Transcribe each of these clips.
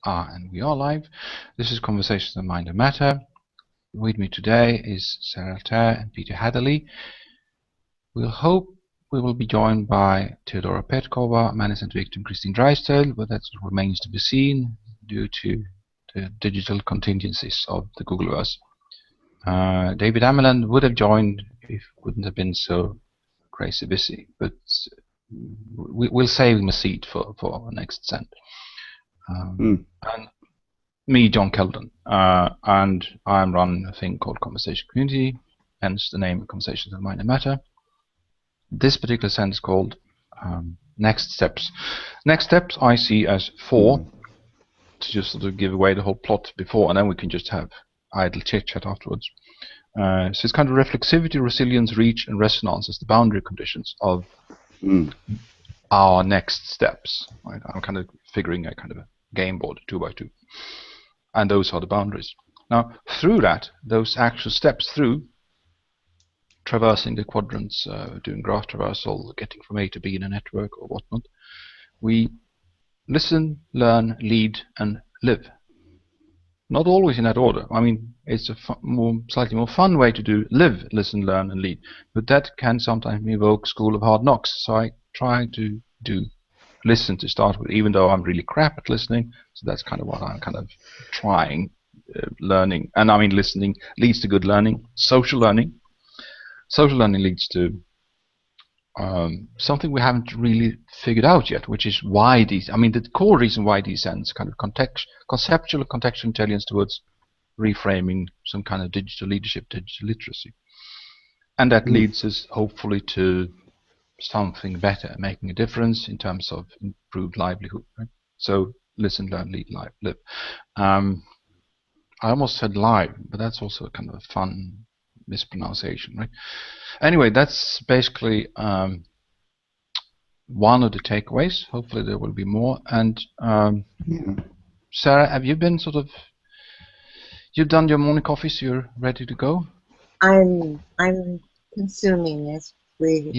And we are live. This is Conversations of Mind and Matter. With me today is Zara Altair and Peter Hatherley. We'll hope we will be joined by Teodora Petkova, management victim Kristin Drysdale, but that remains to be seen due to the digital contingencies of the Googleverse. David Amerland would have joined if it wouldn't have been so crazy busy, but we'll save him a seat for next send. And me, John Kellden, and I'm running a thing called Conversation Community, hence the name Conversations of Mind and Matter. This particular send is called Next Steps. Next Steps I see as 4, to just sort of give away the whole plot before, and then we can just have idle chit-chat afterwards. So it's kind of reflexivity, resilience, reach, and resonance as the boundary conditions of our next steps. Right? I'm kind of figuring a kind of a game board 2x2, and those are the boundaries. Now through that, those actual steps through traversing the quadrants, doing graph traversal, getting from A to B in a network or whatnot, we listen, learn, lead, and live. Not always in that order. I mean, it's a slightly more fun way to do live, listen, learn, and lead, but that can sometimes evoke School of Hard Knocks. So I try to do listen to start with, even though I'm really crap at listening. So that's kind of what I'm kind of trying, learning. And I mean, listening leads to good learning. Social learning leads to something we haven't really figured out yet, which is why these, I mean, the core reason why these sends kind of conceptual and contextual intelligence towards reframing some kind of digital leadership, digital literacy. And that leads us hopefully to something better, making a difference in terms of improved livelihood. Right? So listen, learn, lead, live. I almost said live, but that's also kind of a fun mispronunciation, right? Anyway, that's basically one of the takeaways. Hopefully there will be more. And Sarah, have you been sort of, you've done your morning coffee, so you're ready to go? I'm consuming as we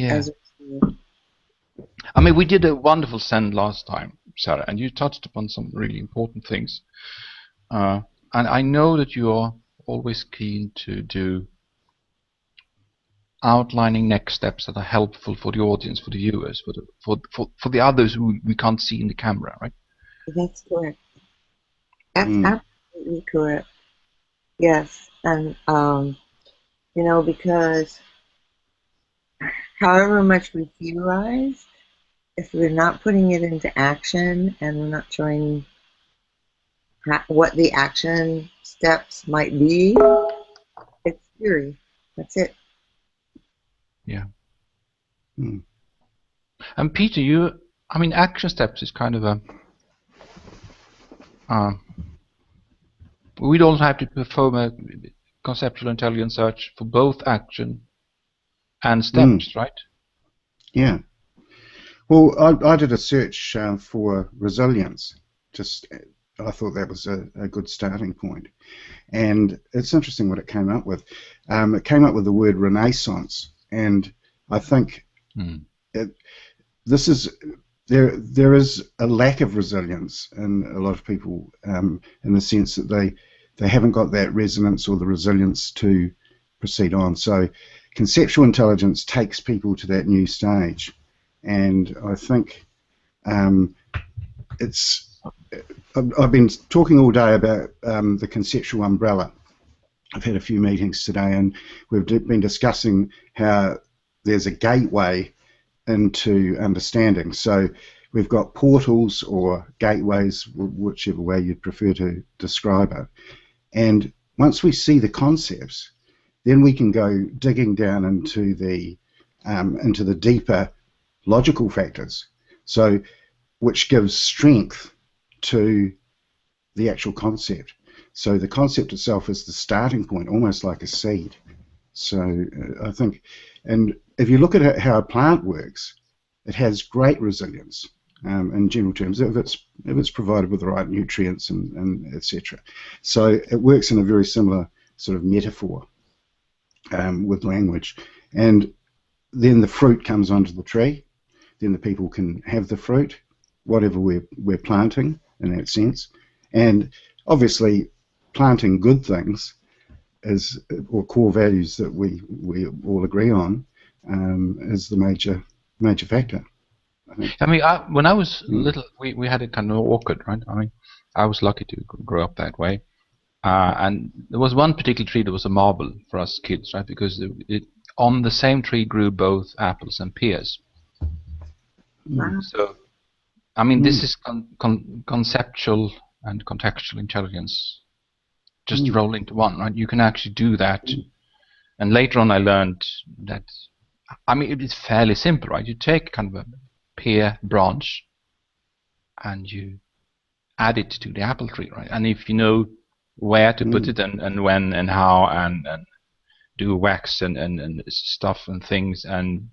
I mean, we did a wonderful send last time, Sarah, and you touched upon some really important things. And I know that you are always keen to do outlining next steps that are helpful for the audience, for the viewers, for the others who we can't see in the camera, right? That's correct. That's absolutely correct. Yes, and you know, because however much we theorize, if we're not putting it into action and we're not showing what the action steps might be, it's theory. That's it. Yeah. And Peter, I mean, action steps is kind of a we don't have to perform a conceptual intelligence search for both action and steps, right? Yeah. Well, I did a search for resilience. I thought that was a good starting point. And it's interesting what it came up with. It came up with the word renaissance. And I think there is a lack of resilience in a lot of people in the sense that they haven't got that resonance or the resilience to proceed on. So conceptual intelligence takes people to that new stage. And I think I've been talking all day about the conceptual umbrella. I've had a few meetings today, and we've been discussing how there's a gateway into understanding. So we've got portals or gateways, whichever way you'd prefer to describe it. And once we see the concepts, then we can go digging down into the deeper logical factors. So, which gives strength to the actual concept. So the concept itself is the starting point, almost like a seed. So I think, and if you look at how a plant works, it has great resilience in general terms if it's provided with the right nutrients and etc. So it works in a very similar sort of metaphor with language. And then the fruit comes onto the tree. Then the people can have the fruit, whatever we're planting in that sense. And obviously, planting good things is, or core values that we all agree on, is the major factor, I think. I mean, when I was little, we had it kind of awkward, right? I mean, I was lucky to grow up that way. And there was one particular tree that was a marvel for us kids, right? Because on the same tree grew both apples and pears. Wow. So, I mean, this is conceptual and contextual intelligence just roll into one, right? You can actually do that. And later on I learned that, I mean, it is fairly simple, right? You take kind of a pear branch and you add it to the apple tree, right? And if you know where to put it and when and how and do wax and stuff and things and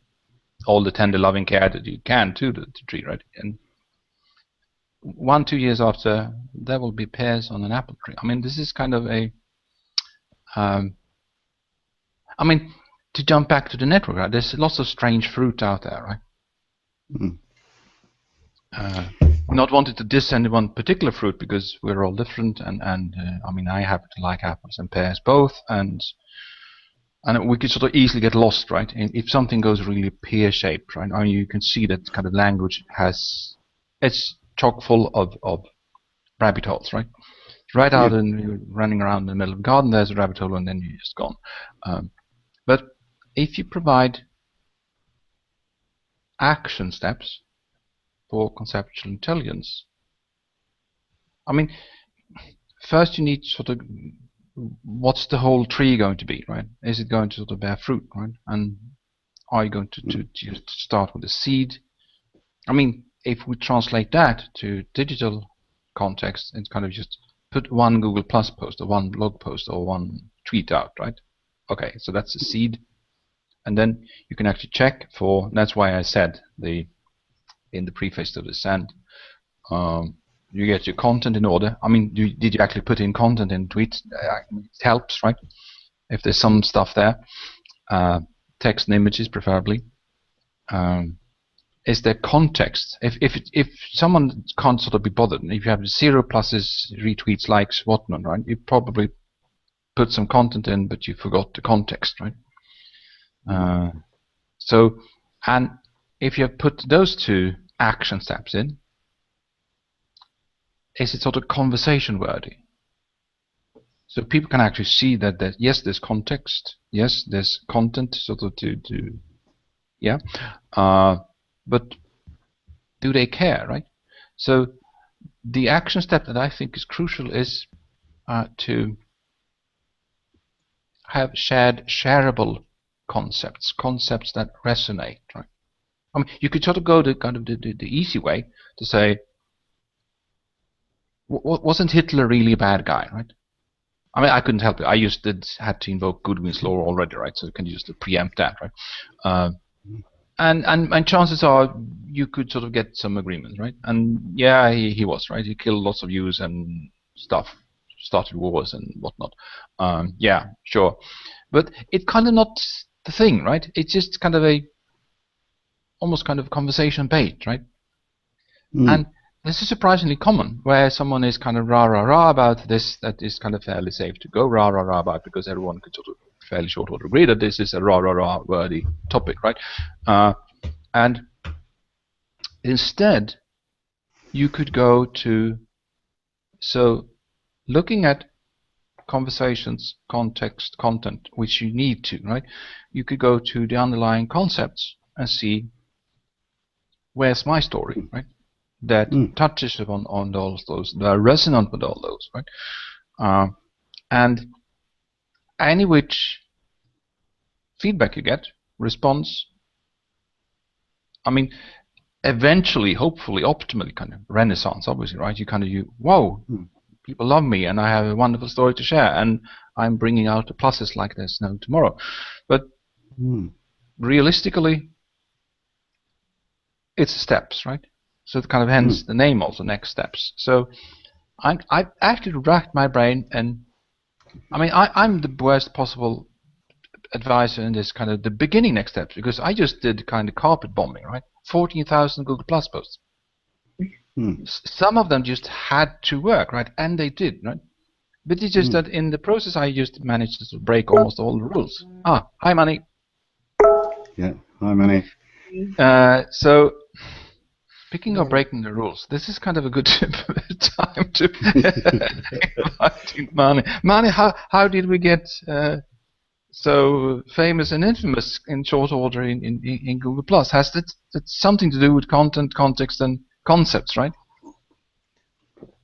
all the tender loving care that you can to the tree, right? And 1-2 years after, there will be pears on an apple tree. I mean, this is kind of a I mean, to jump back to the network, right? There's lots of strange fruit out there, right? Not wanting to diss any one particular fruit because we're all different, and I mean, I happen to like apples and pears both, and we could sort of easily get lost, right? If something goes really pear-shaped, right? I mean, you can see that kind of language it's chock full of rabbit holes, right? Right out and you're running around in the middle of the garden, there's a rabbit hole, and then you're just gone. But if you provide action steps for conceptual intelligence, I mean, first you need sort of, what's the whole tree going to be, right? Is it going to sort of bear fruit, right? And are you going to start with a seed? I mean, if we translate that to digital context, it's kind of just put one Google Plus post or one blog post or one tweet out, right? Okay, so that's a seed. And then you can actually check for, that's why I said in the preface to this, and you get your content in order. I mean, did you actually put in content in tweets? It helps, right? If there's some stuff there, text and images preferably. Is there context? If someone can't sort of be bothered, if you have 0 pluses, retweets, likes, whatnot, right? You probably put some content in, but you forgot the context, right? So, and if you have put those 2 action steps in, is it sort of conversation worthy? So people can actually see that yes, there's context, yes, there's content, sort of yeah, but do they care, right? So the action step that I think is crucial is to have shareable concepts that resonate, right? I mean, you could sort of go the kind of the easy way to say, wasn't Hitler really a bad guy, right? I mean, I couldn't help it. I had to invoke Goodwin's law already, right? So you can just preempt that, right? And chances are you could sort of get some agreement, right? And yeah, he was, right? He killed lots of Jews and stuff, started wars and whatnot. Yeah, sure. But it's kind of not the thing, right? It's just kind of almost kind of conversation bait, right? And this is surprisingly common, where someone is kind of rah about this that is kind of fairly safe to go rah about, because everyone could sort of fairly short order agree that this is a rah worthy topic, right? And instead, you could go to, so looking at conversations, context, content, which you need to, right? You could go to the underlying concepts and see, where's my story, right? That touches upon all those, that are resonant with all those, right? And any which feedback you get, response, I mean, eventually, hopefully, optimally, kind of renaissance, obviously, right? Whoa, people love me, and I have a wonderful story to share, and I'm bringing out the pluses like there's no tomorrow. But realistically, it's steps, right? So it kind of hence the name also, next steps. So I actually racked my brain, and I mean, I'm the worst possible advisor in this kind of the beginning next steps, because I just did kind of carpet bombing, right? 14,000 Google Plus posts. Some of them just had to work, right? And they did, right? But it's just that in the process, I just managed to break almost all the rules. Ah, hi, Manny. Yeah, hi, Manny. So, speaking of breaking the rules, this is kind of a good time to invite Manny. Manny, how did we get so famous and infamous in short order in Google Plus? Has that something to do with content, context, and concepts, right?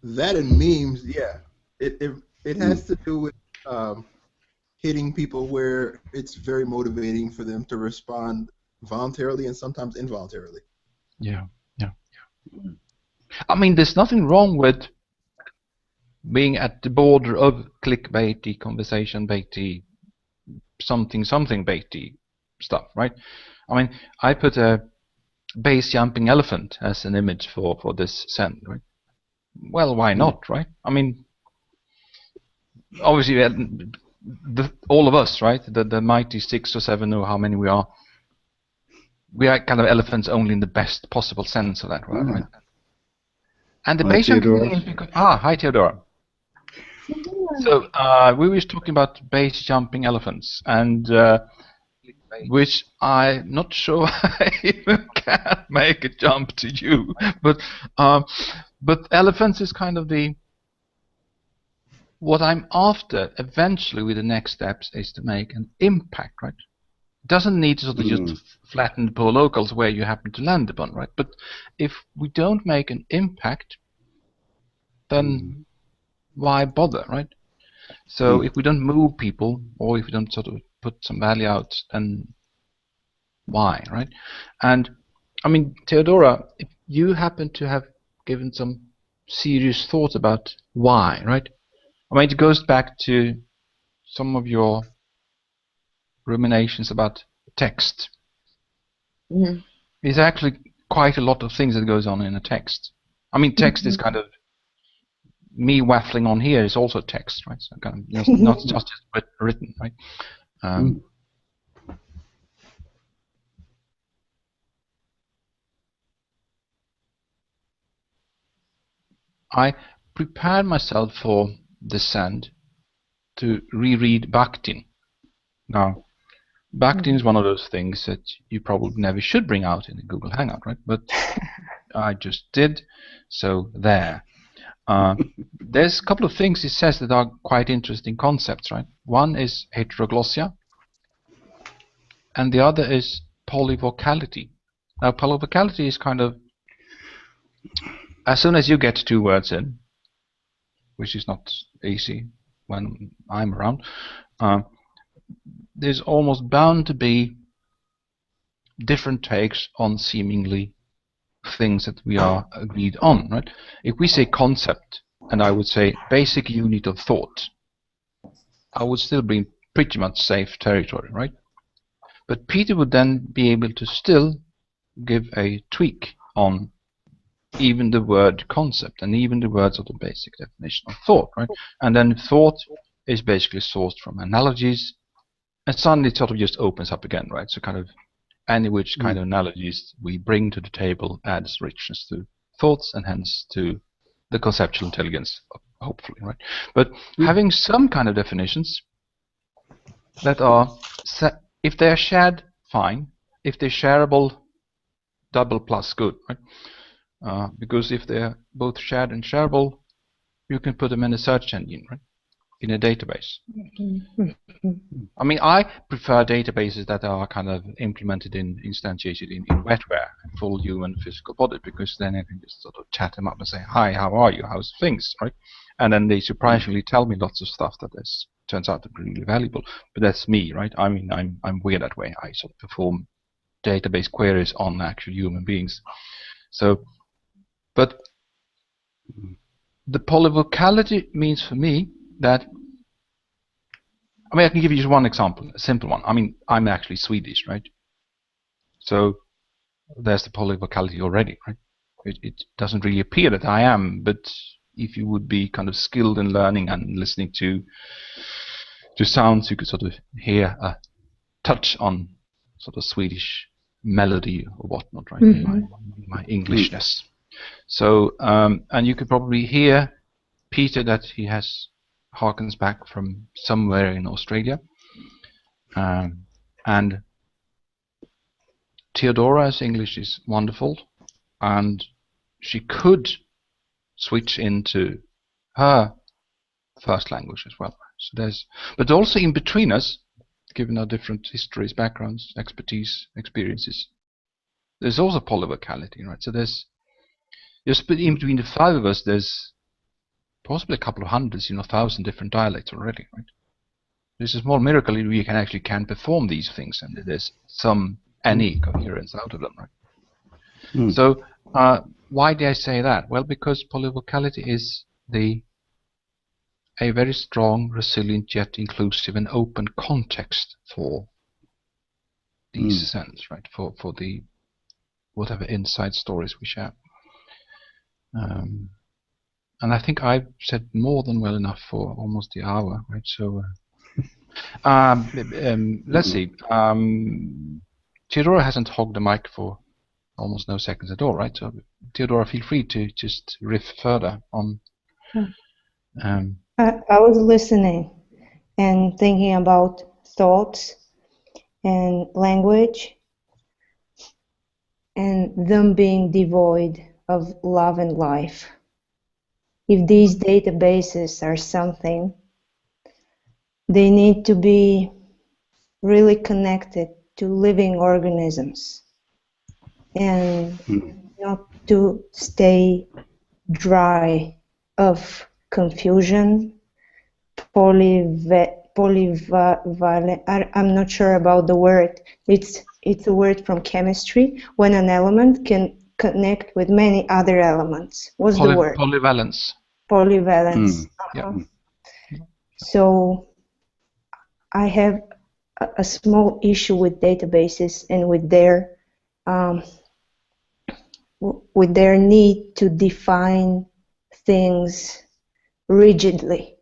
That and memes, yeah. It has to do with hitting people where it's very motivating for them to respond voluntarily and sometimes involuntarily. Yeah. I mean, there's nothing wrong with being at the border of clickbaity, conversation baity, something baity stuff, right? I mean, I put a base jumping elephant as an image for this send, right? Well, why not, right? I mean, obviously, all of us, right? The mighty 6 or 7 or how many we are kind of elephants only in the best possible sense of that word, right? And the base jumping is because hi Teodora. So we were talking about base jumping elephants, and which I'm not sure I even can make a jump to you, but elephants is kind of what I'm after eventually with the next steps is to make an impact, right? It doesn't need to sort of just flatten the poor locals where you happen to land upon, right? But if we don't make an impact, then why bother, right? So if we don't move people, or if we don't sort of put some value out, then why, right? And I mean, Teodora, if you happen to have given some serious thought about why, right? I mean, it goes back to some of your ruminations about text. There's actually quite a lot of things that goes on in a text. I mean, text is kind of me waffling on here is also text, right? So kind of not just written, right? I prepared myself for this send to reread Bakhtin. Now, Bakhtin is one of those things that you probably never should bring out in a Google Hangout, right? But I just did, so there. There's a couple of things it says that are quite interesting concepts, right? One is heteroglossia, and the other is polyvocality. Now, polyvocality is kind of, as soon as you get 2 words in, which is not easy when I'm around, there's almost bound to be different takes on seemingly things that we are agreed on, right? If we say concept, and I would say basic unit of thought, I would still be in pretty much safe territory, right? But Peter would then be able to still give a tweak on even the word concept and even the words of the basic definition of thought, right? And then thought is basically sourced from analogies, and suddenly it sort of just opens up again, right? So kind of any which kind of analogies we bring to the table adds richness to thoughts and hence to the conceptual intelligence, hopefully, right? But having some kind of definitions that are, if they are shared, fine. If they're shareable, double plus good, right? Because if they're both shared and shareable, you can put them in a search engine, right? In a database. I mean, I prefer databases that are kind of implemented instantiated in wetware, full human physical body, because then I can just sort of chat them up and say, hi, how are you? How's things, right? And then they surprisingly tell me lots of stuff that turns out to be really valuable. But that's me, right? I mean, I'm weird that way. I sort of perform database queries on actual human beings. So, but the polyvocality means for me that, I mean, I can give you just one example, a simple one. I mean, I'm actually Swedish, right? So there's the polyvocality already, right? It doesn't really appear that I am, but if you would be kind of skilled in learning and listening to sounds, you could sort of hear a touch on sort of Swedish melody or whatnot, right? My Englishness. So, and you could probably hear Peter that he harkens back from somewhere in Australia. And Teodora's English is wonderful, and she could switch into her first language as well. So but also in between us, given our different histories, backgrounds, expertise, experiences, there's also polyvocality, right? So there's just in between the five of us, there's possibly a couple of hundreds, 1,000 different dialects already, right? There's a small miracle we can perform these things, and there's any coherence out of them, right? So why do I say that? Well, because polyvocality is a very strong, resilient, yet inclusive and open context for these sense, right? For the whatever inside stories we share. And I think I've said more than well enough for almost the hour, right? So let's see. Teodora hasn't hogged the mic for almost no seconds at all, right? So Teodora, feel free to just riff further on. I was listening and thinking about thoughts and language and them being devoid of love and life. If these databases are something, they need to be really connected to living organisms and not to stay dry of confusion, polyvalent. I'm not sure about the word. It's a word from chemistry when an element can connect with many other elements. What's the word? Polyvalence. Polyvalence. Yeah. So I have a small issue with databases and with their need to define things rigidly.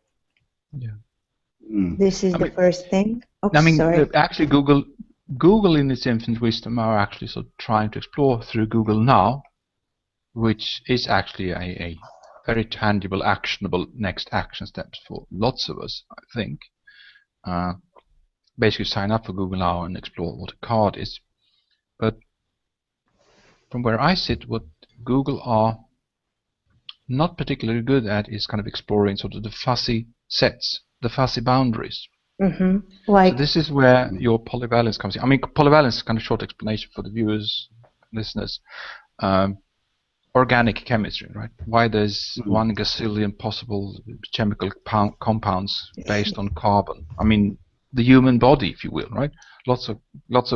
Yeah. This is the first thing. Oh, I mean, sorry. Actually, Google in its infinite wisdom are actually sort of trying to explore through Google Now, which is actually a very tangible, actionable next action steps for lots of us, I think. Basically sign up for Google Now and explore what a card is. But from where I sit, what Google are not particularly good at is kind of exploring sort of the fuzzy sets, the fuzzy boundaries. Like, so this is where your polyvalence comes in. I mean, polyvalence is kind of short explanation for the viewers, listeners. Organic chemistry, right? Why there's 1 gazillion possible chemical compounds based on carbon. I mean, the human body, if you will, right? Lots of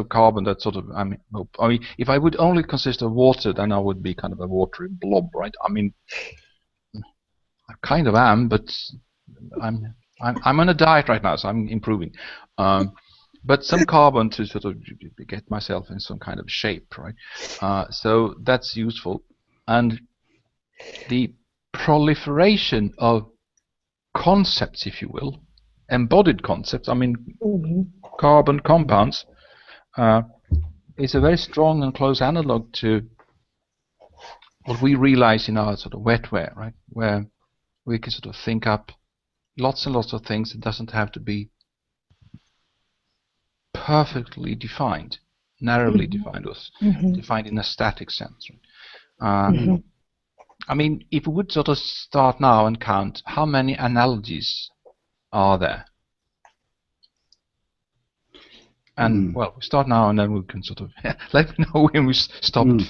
carbon that sort of, I mean, if I would only consist of water, then I would be kind of a watery blob, right? I mean, I kind of am, but I'm on a diet right now, so I'm improving. But some carbon to sort of get myself in some kind of shape, right? So that's useful. And the proliferation of concepts, if you will, embodied concepts, I mean, carbon compounds, is a very strong and close analog to what we realize in our sort of wetware, right? Where we can sort of think up lots and lots of things. It doesn't have to be perfectly defined, narrowly defined, or defined in a static sense. Right? I mean, if we would sort of start now and count, how many analogies are there? And well, we start now, and then we can sort of let me know when we stopped,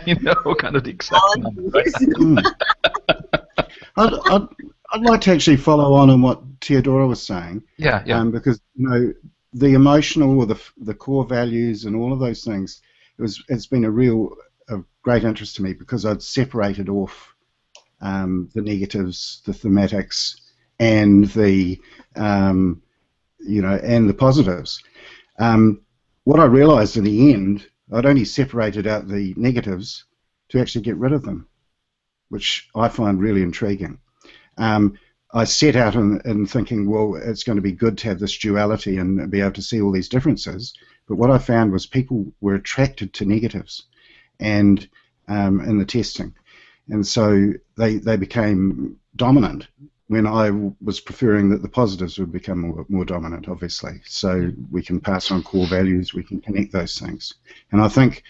you know, kind of the exact number. Right? I'd like to actually follow on what Teodora was saying. Yeah. Because the emotional or the core values and all of those things, it's been a great interest to me because I'd separated off the negatives, the thematics, and the and the positives. What I realized in the end, I'd only separated out the negatives to actually get rid of them, which I find really intriguing. I set out in thinking, well, it's going to be good to have this duality and be able to see all these differences. But what I found was people were attracted to negatives, and in the testing, and so they became dominant when I was preferring that the positives would become more dominant, obviously. So we can pass on core values, we can connect those things, and I think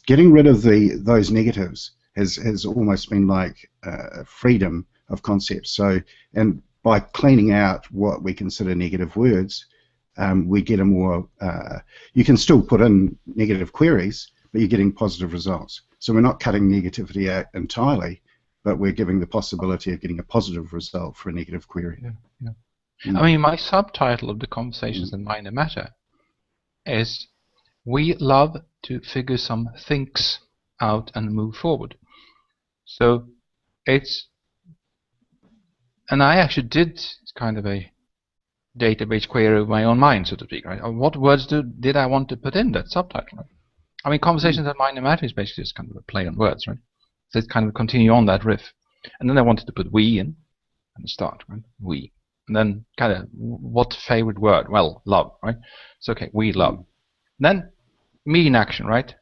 getting rid of those negatives has almost been like freedom of concepts. So, and by cleaning out what we consider negative words, we get a more, you can still put in negative queries, but you're getting positive results. So we're not cutting negativity out entirely, but we're giving the possibility of getting a positive result for a negative query. I mean, my subtitle of the Conversations in Minor Matter is "We love to figure some things out and move forward." So it's, and I actually did kind of a database query of my own mind, so to speak, right? What words did I want to put in that subtitle, right? I mean, Conversations in Minor Matter is basically just kind of a play on words, right? So it's kind of continue on that riff. And then I wanted to put "we" in and start, right? We. And then kind of, what favorite word? Well, love, right? So, okay, we love. And then me in action, right?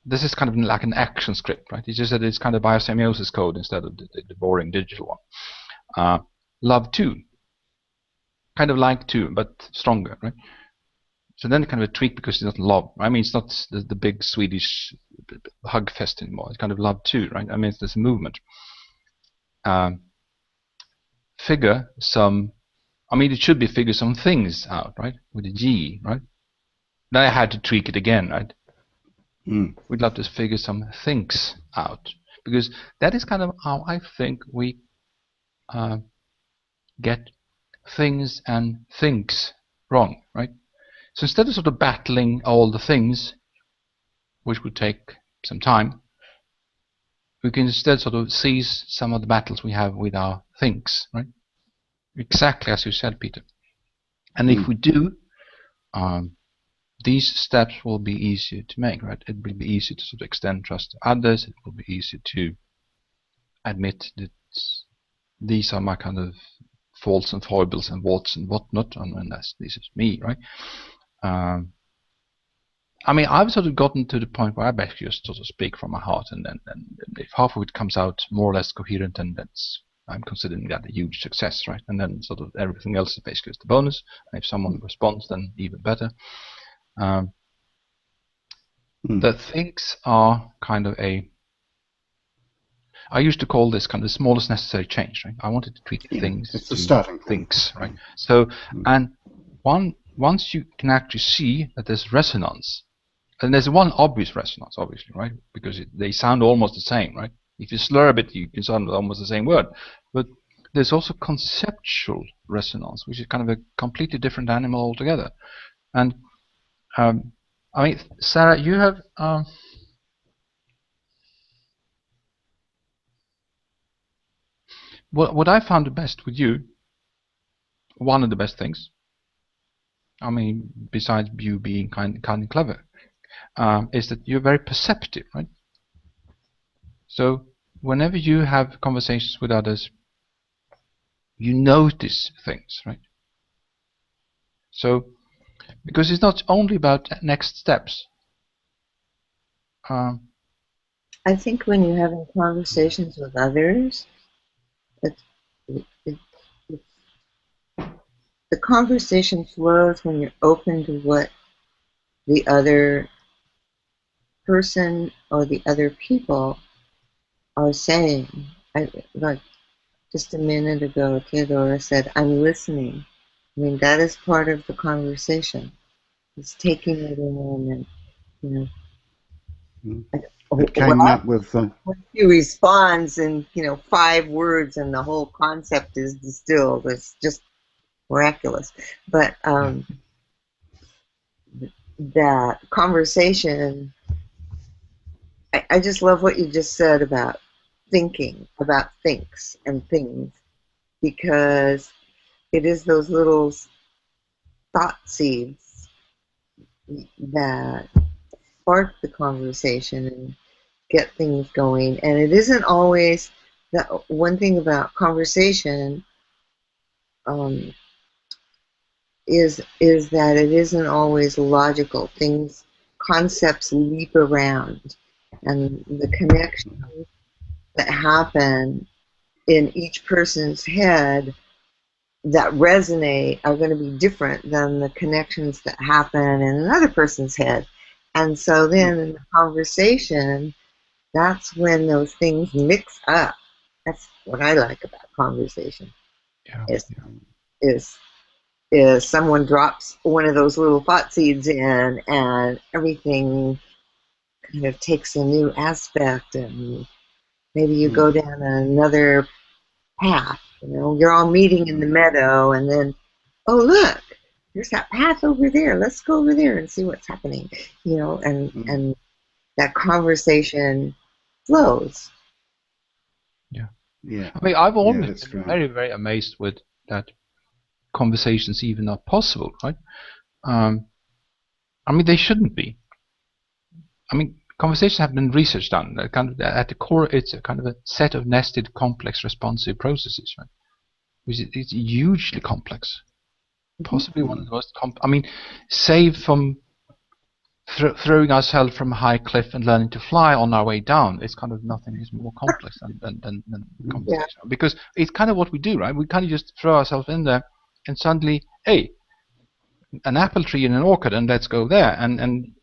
This is kind of like an action script, right? It's just that it's kind of biosemiosis code instead of the boring digital one. Love too. Kind of like too, but stronger, right? So then kind of a tweak because it's not love. I mean, it's not the big Swedish hug fest anymore. It's kind of love too, right? I mean, it's this movement. Figure some, I mean, it should be figure some things out, right? With a G, right? Then I had to tweak it again, right? We'd love to figure some things out, because that is kind of how I think we get things and thinks wrong, right? So instead of sort of battling all the things, which would take some time, we can instead sort of seize some of the battles we have with our thinks, right? Exactly as you said, Peter. And if we do, these steps will be easier to make, right? It will be easier to sort of extend trust to others. It will be easier to admit that these are my kind of faults and foibles and warts and whatnot, and this is me, right? I mean, I've sort of gotten to the point where I basically just sort of speak from my heart, and then if half of it comes out more or less coherent, then I'm considering that a huge success, right? And then sort of everything else is basically just a bonus. And if someone responds, then even better. The things are kind of I used to call this kind of the smallest necessary change, right? I wanted to tweak things it's the starting point. Things, right? So, and once you can actually see that there's resonance, and there's one obvious resonance, obviously, right? Because they sound almost the same, right? If you slur a bit, you can sound almost the same word. But there's also conceptual resonance, which is kind of a completely different animal altogether. And I mean, Zara, you have what I found the best with you, one of the best things, I mean, besides you being kind of clever, is that you're very perceptive, right? So whenever you have conversations with others, you notice things, right? So, because it's not only about next steps. I think when you're having conversations with others, the conversation flows when you're open to what the other person or the other people are saying. Like just a minute ago, Teodora said, "I'm listening." I mean, that is part of the conversation. It's taking it in, and It came up with when he responds in 5 words, and the whole concept is distilled. It's just miraculous. But that conversation, I just love what you just said about thinking, about thinks and things, because it is those little thought seeds that spark the conversation and get things going. And it isn't always that. One thing about conversation is that it isn't always logical. Concepts leap around, and the connections that happen in each person's head that resonate are going to be different than the connections that happen in another person's head. And so then in the conversation, that's when those things mix up. That's what I like about conversation. Yeah. Is someone drops one of those little thought seeds in, and everything kind of takes a new aspect, and maybe you go down another path. You're all meeting in the meadow, and then, oh look, there's that path over there. Let's go over there and see what's happening. And that conversation flows. Yeah. I mean, I've always been very, very amazed with that conversations even are possible, right? I mean, they shouldn't be. I mean, conversations have been research done. Kind of at the core, it's a kind of a set of nested, complex, responsive processes, right? Which is hugely complex. Possibly one of the most I mean, save from throwing ourselves from a high cliff and learning to fly on our way down. It's kind of nothing is more complex than conversation. Because it's kind of what we do, right? We kind of just throw ourselves in there, and suddenly, hey, an apple tree in an orchard, and let's go there. And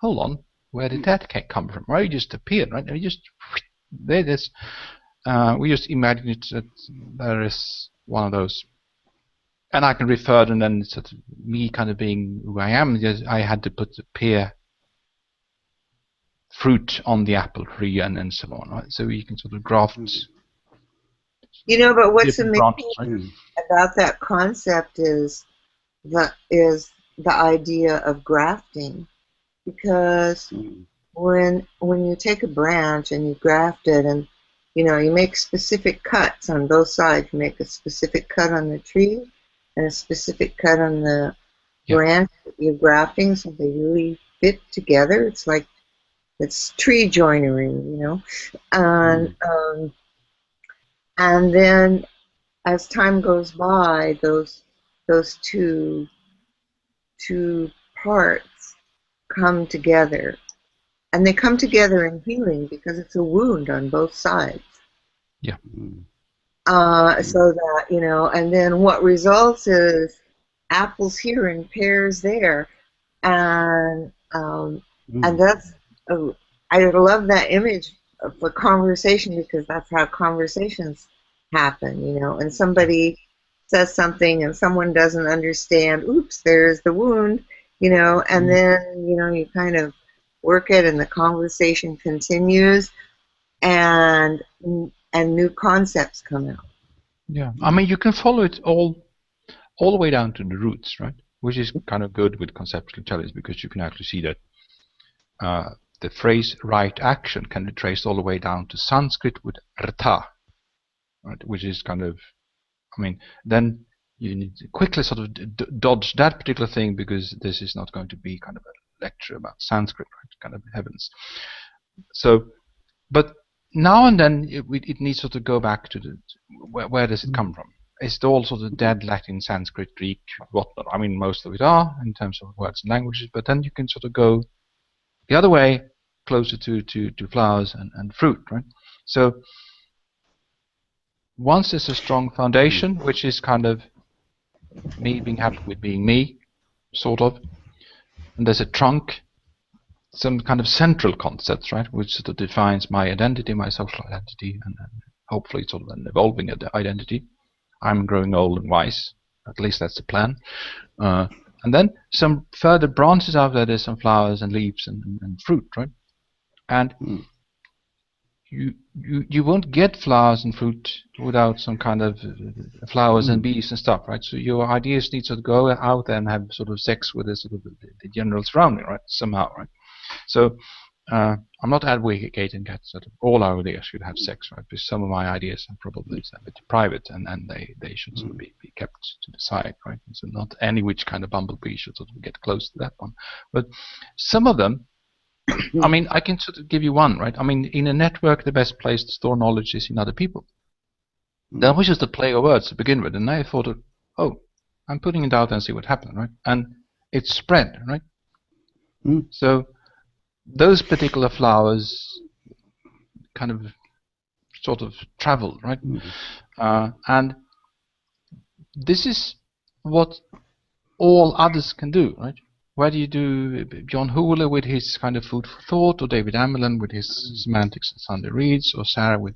hold on, where did that come from? Right? It just appeared, right? And we just we just imagine it that there is one of those. And I can refer, and then it's sort of me kind of being who I am. I had to put the pear fruit on the apple tree and so on, right? So you can sort of graft. But what's amazing branches, about that concept is the idea of grafting, because when you take a branch and you graft it, and you make specific cuts on both sides. You make a specific cut on the tree and a specific cut on the branch that you're grafting, so they really fit together. It's like it's tree joinery, and then as time goes by, those two parts come together, and they come together in healing because it's a wound on both sides. Yeah. So that, and then what results is apples here and pears there, and that's I love that image for conversation, because that's how conversations happen, and somebody says something and someone doesn't understand. Oops, there's the wound, and then you kind of work it, and the conversation continues, and new concepts come out. Yeah, I mean, you can follow it all the way down to the roots, right? Which is kind of good with conceptual intelligence, because you can actually see that the phrase right action can be traced all the way down to Sanskrit with rta, right? Which is kind of, I mean, then you need to quickly sort of dodge that particular thing, because this is not going to be kind of a lecture about Sanskrit, right? Kind of heavens. So, but now and then it needs to go back to where does it come from? Is it all sort of dead Latin, Sanskrit, Greek, whatnot? I mean, most of it are in terms of words and languages, but then you can sort of go the other way, closer to flowers and fruit, right? So once there's a strong foundation, which is kind of me being happy with being me, sort of, and there's a trunk, some kind of central concepts, right, which sort of defines my identity, my social identity, and hopefully sort of an evolving identity. I'm growing old and wise. At least that's the plan. And then some further branches out there. There's some flowers and leaves and fruit, right? And you won't get flowers and fruit without some kind of flowers and bees and stuff, right? So your ideas need to go out there and have sort of sex with the sort of the general surrounding, right? Somehow, right? So I'm not advocating that sort of all our ideas should have sex, right? Because some of my ideas are probably a bit private, and they should sort of be kept to the side, right? So not any which kind of bumblebee should sort of get close to that one. But some of them, I mean, I can sort of give you one, right? I mean, in a network, the best place to store knowledge is in other people. That was just a play of words to begin with, and I thought, oh, I'm putting it out and see what happens, right? And it spread, right? So those particular flowers kind of sort of traveled, right? And this is what all others can do, right? Whether you do John Hooler with his kind of food for thought, or David Amerland with his semantics and Sunday reads, or Sarah with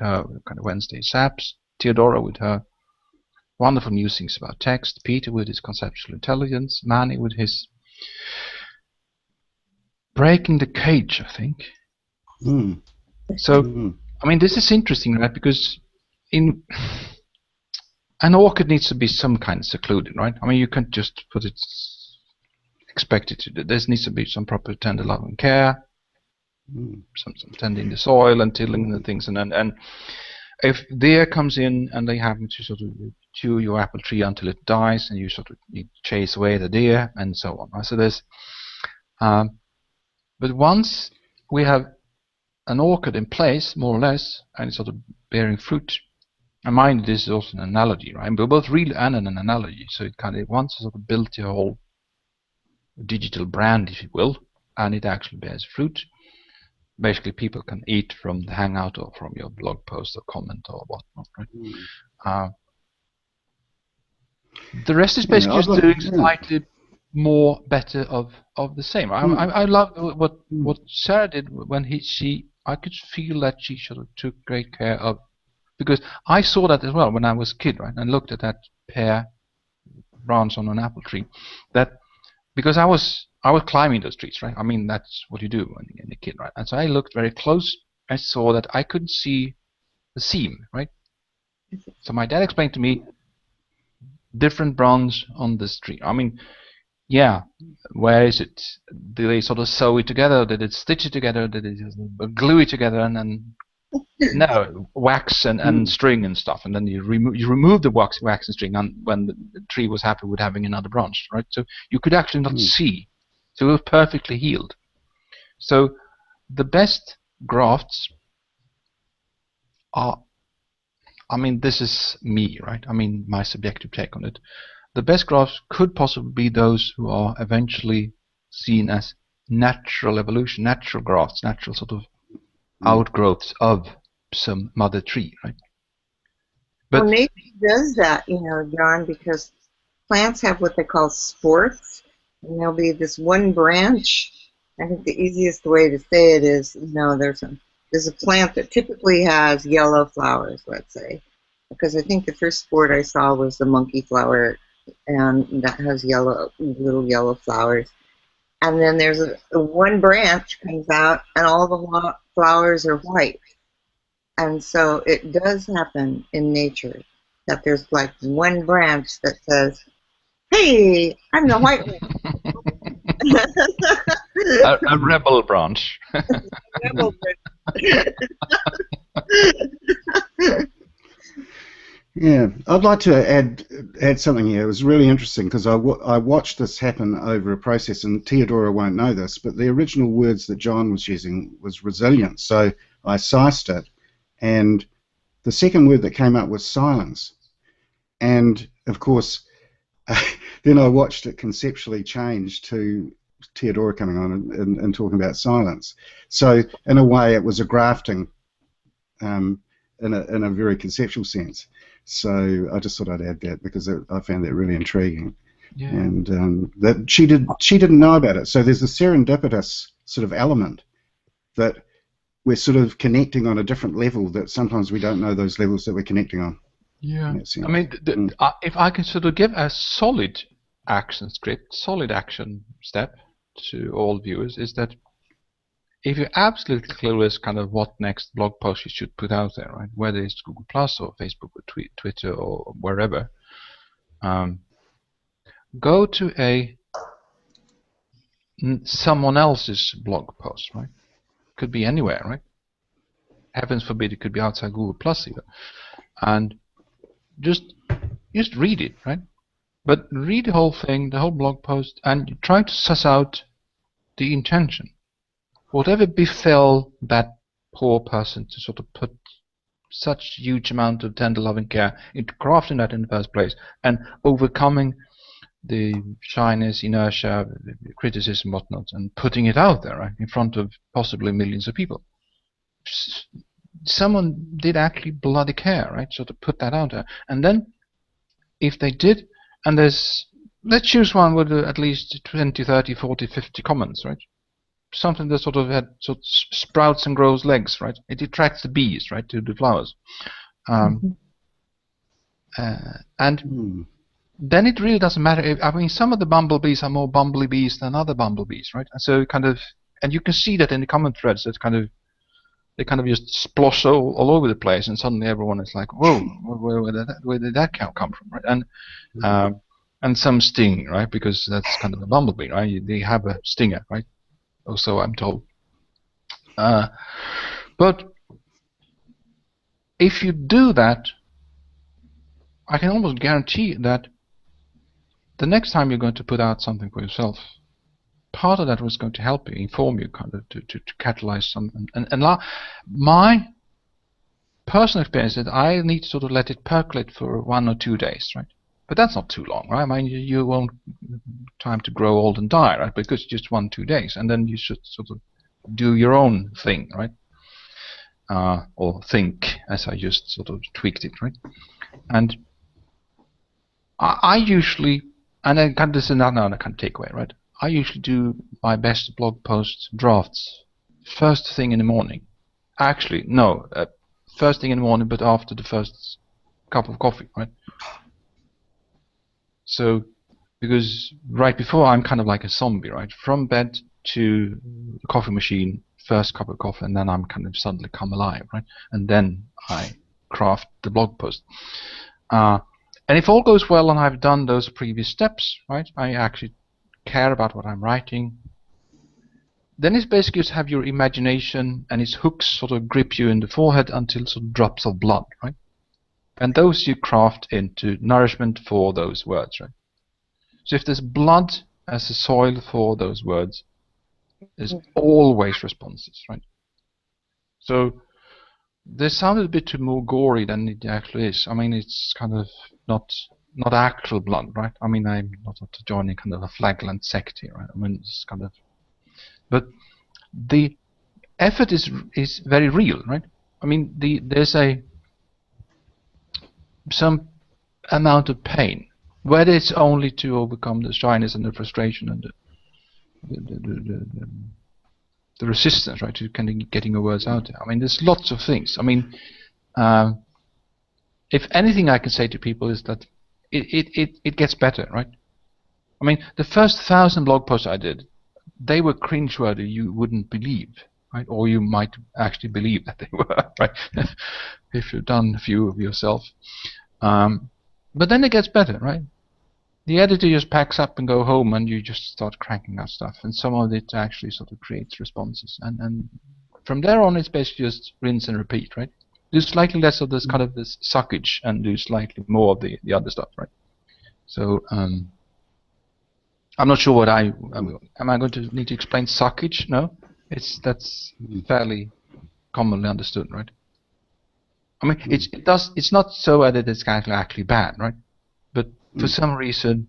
her kind of Wednesday saps, Teodora with her wonderful musings about text, Peter with his conceptual intelligence, Manny with his breaking the cage, I think. So, I mean, this is interesting, right? Because in an orchid needs to be some kind of secluded, right? I mean, you can't just put it, expect it to do. There needs to be some proper tender love and care, some tending the soil and tilling the things, and if deer comes in and they happen to sort of chew your apple tree until it dies, and you sort of chase away the deer and so on. Right? So there's, but once we have an orchid in place, more or less, and it's sort of bearing fruit. And mind, this is also an analogy, right? But both real and an analogy. So it kind of once sort of built your whole digital brand, if you will, and it actually bears fruit. Basically, people can eat from the hangout or from your blog post or comment or whatnot, right? The rest is basically just doing slightly more better of the same. I love what Sarah did when I could feel that she sort of took great care of, because I saw that as well when I was a kid, right? And looked at that pear branch on an apple tree. That because I was climbing those trees, right? I mean, that's what you do when you're a kid, right? And so I looked very close. I saw that I couldn't see the seam, right? So my dad explained to me different branch on this tree. I mean, yeah, where is it? Do they sort of sew it together? Did it stitch it together? Did it just glue it together and then no, wax and string and stuff, and then you remove the wax and string, and when the tree was happy with having another branch, right? So you could actually not see, so it was perfectly healed. So the best grafts are, I mean, this is me, right? I mean, my subjective take on it. The best grafts could possibly be those who are eventually seen as natural evolution, natural grafts, natural sort of outgrowths of some mother tree, right? But well, nature does that, you know, John, because plants have what they call sports, and there'll be this one branch. I think the easiest way to say it is, you know, there's a plant that typically has yellow flowers, let's say, because I think the first sport I saw was the monkey flower, and that has little yellow flowers. And then there's a one branch comes out, and all the flowers are white. And so it does happen in nature that there's like one branch that says, "Hey, I'm the white one." a rebel branch. Rebel branch. Yeah, I'd like to add something here. It was really interesting because I watched this happen over a process, and Teodora won't know this, but the original words that John was using was resilience. So I sized it, and the second word that came up was silence. And of course, then I watched it conceptually change to Teodora coming on and talking about silence. So in a way, it was a grafting in a very conceptual sense. So I just thought I'd add that because I found that really intriguing, and that she didn't know about it. So there's a serendipitous sort of element that we're sort of connecting on a different level that sometimes we don't know those levels that we're connecting on. Yeah, I mean, if I can sort of give a solid action script, solid action step to all viewers, is that if you're absolutely clueless kind of what next blog post you should put out there, right, whether it's Google Plus or Facebook or Twitter or wherever, go to someone else's blog post, right? Could be anywhere, right? Heavens forbid it could be outside Google Plus even, and just read it, right? But read the whole thing, the whole blog post, and try to suss out the intention. Whatever befell that poor person to sort of put such huge amount of tender loving care into crafting that in the first place and overcoming the shyness, inertia, criticism, whatnot, and putting it out there, right, in front of possibly millions of people. Someone did actually bloody care, right? So to put that out there, and then if they did, and let's choose one with at least 20, 30, 40, 50 comments, right? Something that sort of sprouts and grows legs, right? It attracts the bees, right, to the flowers, and then it really doesn't matter. I mean, some of the bumblebees are more bumblebees than other bumblebees, right? And so and you can see that in the comment threads. That they kind of just splosh all over the place, and suddenly everyone is like, "Whoa, where did that cow come from?" Right? And some sting, right? Because that's kind of a bumblebee, right? They have a stinger, right? Or so I'm told. But if you do that, I can almost guarantee that the next time you're going to put out something for yourself, part of that was going to help you, inform you, kind of to catalyze something. And my personal experience is that I need to sort of let it percolate for 1 or 2 days, right? But that's not too long, right? I mean, you won't time to grow old and die, right? Because it's just 1 or 2 days, and then you should sort of do your own thing, right? Or think, as I just sort of tweaked it, right? And I usually, and I can, this is another kind of takeaway, right? I usually do my best blog post drafts first thing in the morning. Actually, no, first thing in the morning, but after the first cup of coffee, right? So, because right before I'm kind of like a zombie, right? From bed to the coffee machine, first cup of coffee, and then I'm kind of suddenly come alive, right? And then I craft the blog post. And if all goes well and I've done those previous steps, right? I actually care about what I'm writing. Then it's basically just have your imagination and its hooks sort of grip you in the forehead until sort of drops of blood, right? And those you craft into nourishment for those words, right? So if there's blood as a soil for those words, there's always responses, right? So this sounded a bit too more gory than it actually is. I mean, it's kind of not actual blood, right? I mean, I'm not joining kind of a flagellant sect here, right? I mean, it's kind of, but the effort is very real, right? I mean, there's some amount of pain, whether it's only to overcome the shyness and the frustration and the resistance, right, to kind of getting your words out there. I mean, there's lots of things. I mean, if anything I can say to people is that it gets better, right? I mean, the first 1,000 blog posts I did, they were cringeworthy, you wouldn't believe, right? Or you might actually believe that they were, right? If you've done a few of yourself. But then it gets better, right? The editor just packs up and go home, and you just start cranking out stuff, and some of it actually sort of creates responses, and from there on it's basically just rinse and repeat, right? Do slightly less of this kind of this suckage and do slightly more of the other stuff, right? So I'm not sure what am I going to need to explain suckage? No, that's fairly commonly understood, right? I mean, it's not so that it's actually bad, right? But for some reason,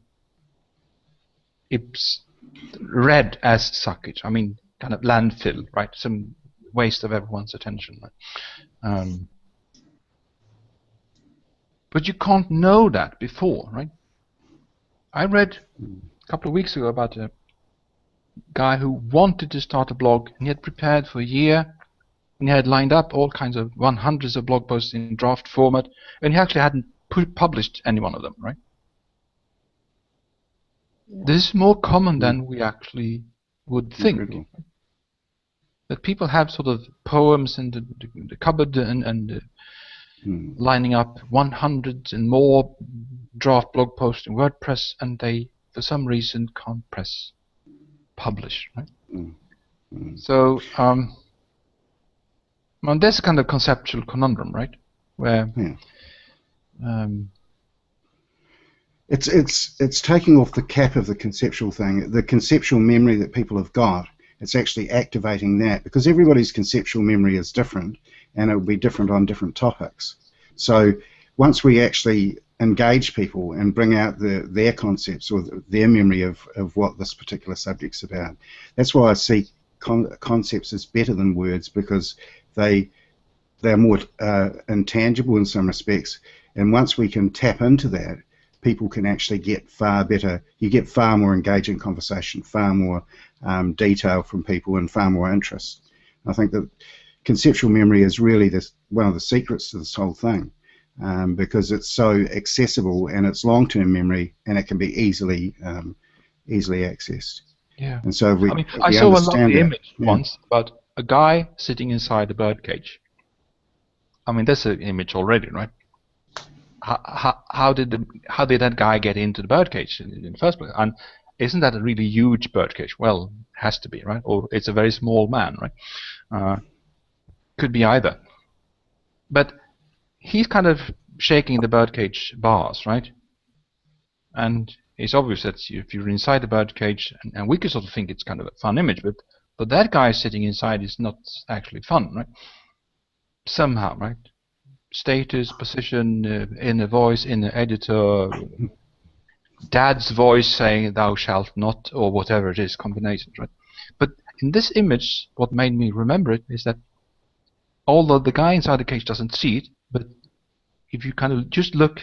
it's read as suckage. I mean, kind of landfill, right? Some waste of everyone's attention, right? But you can't know that before, right? I read a couple of weeks ago about a guy who wanted to start a blog, and he had prepared for a year, and he had lined up all kinds of hundreds of blog posts in draft format, and he actually hadn't published any one of them, right? This is more common than we actually would think. That people have sort of poems in the cupboard and lining up 100 and more draft blog posts in WordPress, and they, for some reason, can't press publish, right? So, well, there's a kind of conceptual conundrum, right? Where It's taking off the cap of the conceptual thing, the conceptual memory that people have got. It's actually activating that, because everybody's conceptual memory is different, and it will be different on different topics. So once we actually engage people and bring out their concepts or their memory of what this particular subject's about. That's why I see concepts as better than words, because they're more intangible in some respects, and once we can tap into that, people can actually get far better. You get far more engaging conversation, far more detail from people, and far more interest. I think that conceptual memory is really one of the secrets to this whole thing, because it's so accessible, and it's long-term memory, and it can be easily accessed. Yeah. And so I saw a lovely image once about a guy sitting inside a birdcage. I mean, that's an image already, right? How did that guy get into the birdcage in the first place? And isn't that a really huge birdcage? Well, it has to be, right? Or it's a very small man, right? Could be either. But he's kind of shaking the birdcage bars, right? And it's obvious that if you're inside the birdcage, and we could sort of think it's kind of a fun image, but that guy sitting inside is not actually fun, right? Somehow, right? Status, position, inner voice, inner editor, dad's voice saying thou shalt not, or whatever it is, combinations, right? But in this image, what made me remember it is that although the guy inside the cage doesn't see it, but if you kind of just look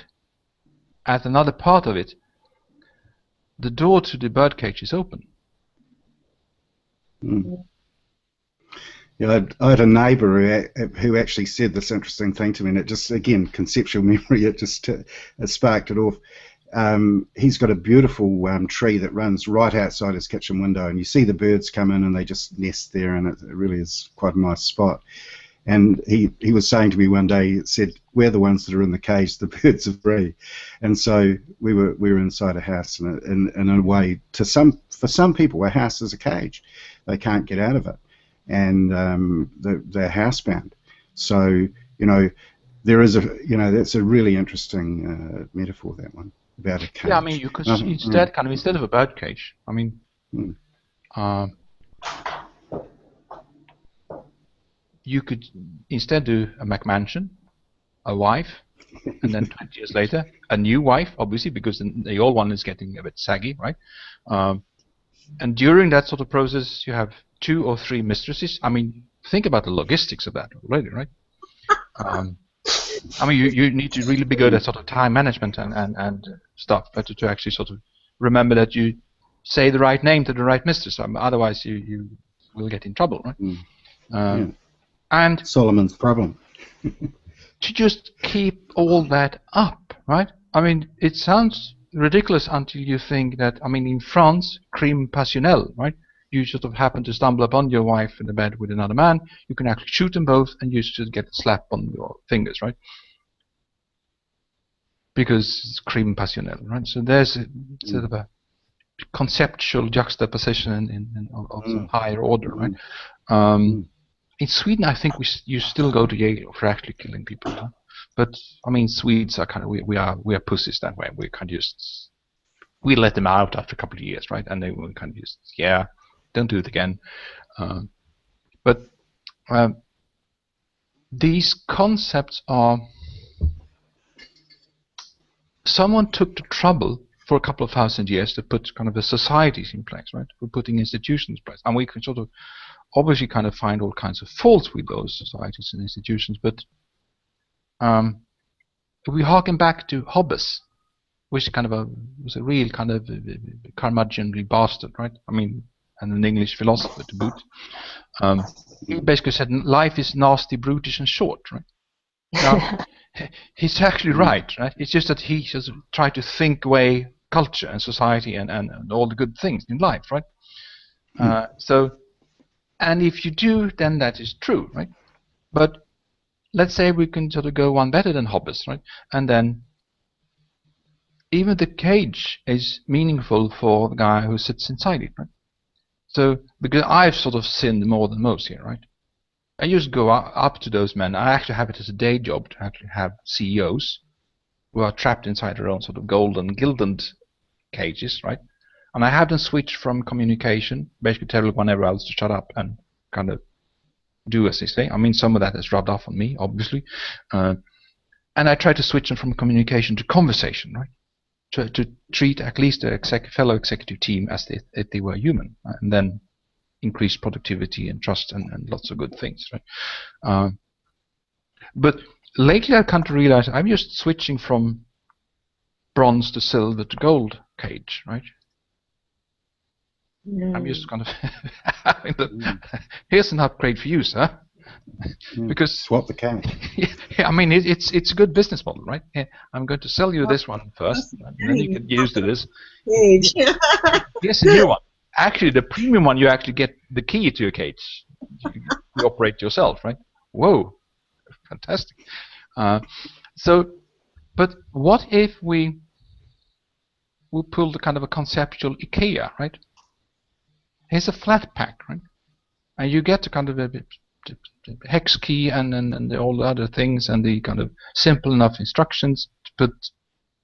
at another part of it, the door to the birdcage is open. Mm. Yeah, I had a neighbour who actually said this interesting thing to me, and it just, again, conceptual memory, it sparked it off. He's got a beautiful tree that runs right outside his kitchen window, and you see the birds come in and they just nest there, and it really is quite a nice spot. And he was saying to me one day, he said, we're the ones that are in the cage, the birds are free. And so we were inside a house, and in a way, for some people, a house is a cage. They can't get out of it, and they're housebound. So, there is that's a really interesting metaphor, that one, about a cage. Yeah, I mean, you could instead of a bird cage, I mean, you could instead do a McMansion, a wife, and then 20 years later, a new wife, obviously, because the old one is getting a bit saggy, right? And during that sort of process, you have 2 or 3 mistresses. I mean, think about the logistics of that already, right? I mean, you need to really be good at sort of time management and stuff, but to actually sort of remember that you say the right name to the right mistress. Otherwise, you will get in trouble, right? And Solomon's problem. To just keep all that up, right? I mean, it sounds ridiculous until you think that, I mean, in France, crime passionnel, right? You sort of happen to stumble upon your wife in the bed with another man, you can actually shoot them both, and you should get a slap on your fingers, right? Because it's crime passionnel, right? So there's a sort of a conceptual juxtaposition of some higher order, right? In Sweden, I think you still go to jail for actually killing people, huh? But I mean, Swedes are kind of we are pussies that way. We kind of just we let them out after a couple of years, right? And they will kind of just don't do it again. But these concepts are. Someone took the trouble for a couple of 1,000 years to put kind of the societies in place, right? We're putting institutions in place, and we can sort of obviously kind of find all kinds of faults with those societies and institutions, but if we harken back to Hobbes, which kind of was a real kind of curmudgeonly bastard, right? I mean, and an English philosopher to boot. He basically said life is nasty, brutish, and short, right? Now, he's actually right? It's just that he just tried to think away culture and society and all the good things in life, right? And if you do, then that is true, right? But let's say we can sort of go one better than Hobbes, right? And then even the cage is meaningful for the guy who sits inside it, right? So, because I've sort of sinned more than most here, right? I just go up to those men. I actually have it as a day job to actually have CEOs who are trapped inside their own sort of golden, gilded cages, right? And I have them switch from communication, basically tell everyone else to shut up and kind of do as they say. I mean, some of that has rubbed off on me, obviously. and I try to switch them from communication to conversation, right? To treat at least the fellow executive team as if they were human, right? And then increase productivity and trust and lots of good things, right? But lately I've come to realize I'm just switching from bronze to silver to gold cage, right? I'm just kind of having here's an upgrade for you, sir. Because swap the cage. Yeah, I mean it's a good business model, right? Yeah, I'm going to sell you this one first, and then you can use this. Cage. Here's a new one. Actually, the premium one, you actually get the key to your cage. You operate yourself, right? Whoa, fantastic. But what if we pull the kind of a conceptual IKEA, right? Here's a flat pack, right? And you get the kind of a hex key and all the other things and the kind of simple enough instructions to put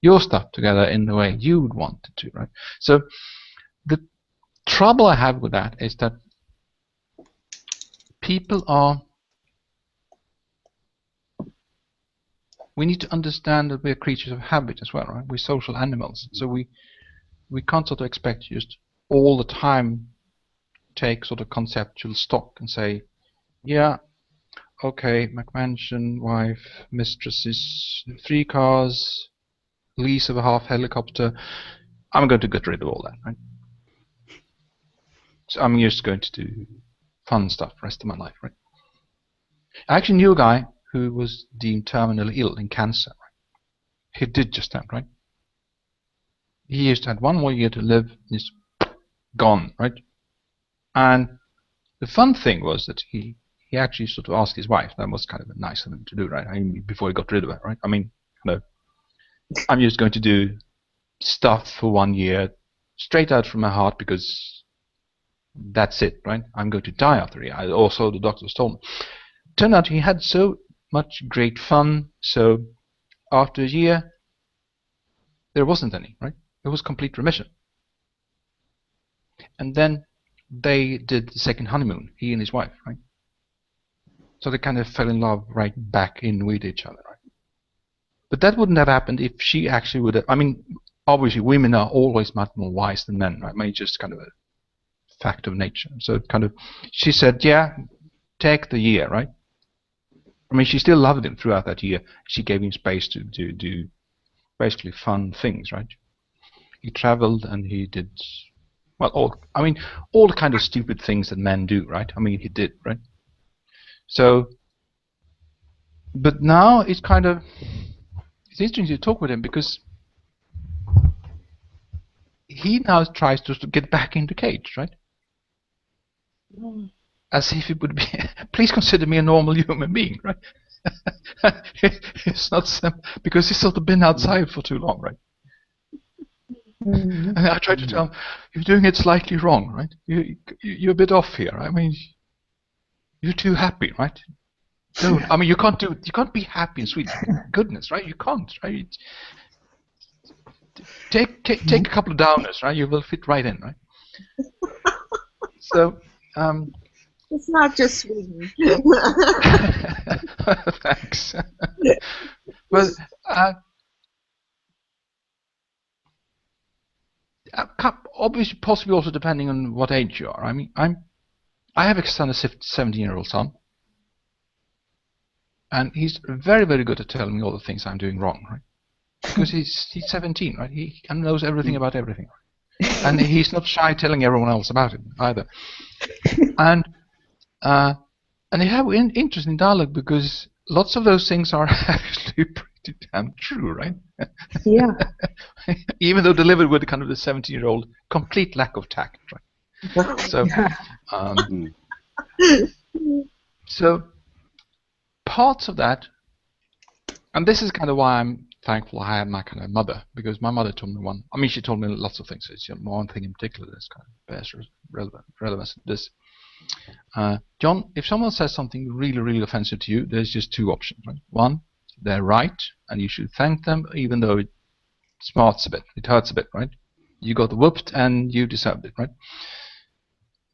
your stuff together in the way you would want it to, right? So the trouble I have with that is that we need to understand that we're creatures of habit as well, right? We're social animals, so we can't sort of expect just all the time take sort of conceptual stock and say, yeah, okay, McMansion, wife, mistresses, 3 cars, lease of a half helicopter. I'm going to get rid of all that, right? So I'm just going to do fun stuff the rest of my life, right? I actually knew a guy who was deemed terminally ill in cancer. Right? He did just that, right? He just had 1 more year to live, he's gone, right? And the fun thing was that he actually sort of asked his wife. That was kind of nice of him to do, right? I mean, before he got rid of her, right? I mean, no, I'm just going to do stuff for 1 year, straight out from my heart, because that's it, right? I'm going to die after a year. Also, the doctors told me. Turned out he had so much great fun, so after a year, there wasn't any, right? It was complete remission. And then they did the second honeymoon, he and his wife, right? So they kind of fell in love right back in with each other, right? But that wouldn't have happened if she actually would have. I mean, obviously women are always much more wise than men, right? I mean, just kind of a fact of nature. So kind of, she said, yeah, take the year, right? I mean, she still loved him throughout that year. She gave him space to do basically fun things, right? He traveled and he did, well, all the kind of stupid things that men do, right? I mean, he did, right? So, but now it's kind of, it's interesting to talk with him because he now tries to get back in the cage, right? As if it would be, please consider me a normal human being, right? It's not because he's sort of been outside for too long, right? And I try to tell him, you're doing it slightly wrong, right? You're a bit off here. I mean, you're too happy, right? Don't. I mean, you can't be happy in Sweden. Goodness, right? You can't, right? Take a couple of downers, right? You will fit right in, right? So. It's not just Sweden. Thanks. Well, obviously, possibly also depending on what age you are. I mean, I have a son, a 17-year-old son, and he's very, very good at telling me all the things I'm doing wrong, right? Because he's 17, right? He knows everything about everything, right? And he's not shy telling everyone else about it either. And they have an interesting dialogue because lots of those things are actually pretty damn true, right? Yeah. Even though delivered with kind of the 17-year-old complete lack of tact, right? So, so parts of that, and this is kind of why I'm thankful I had my kind of mother, because my mother told me she told me lots of things. It's one thing in particular that's kind of bears relevance to this. John, if someone says something really, really offensive to you, there's just 2 options, right? One, they're right, and you should thank them, even though it smarts a bit, it hurts a bit, right? You got whooped, and you deserved it, right?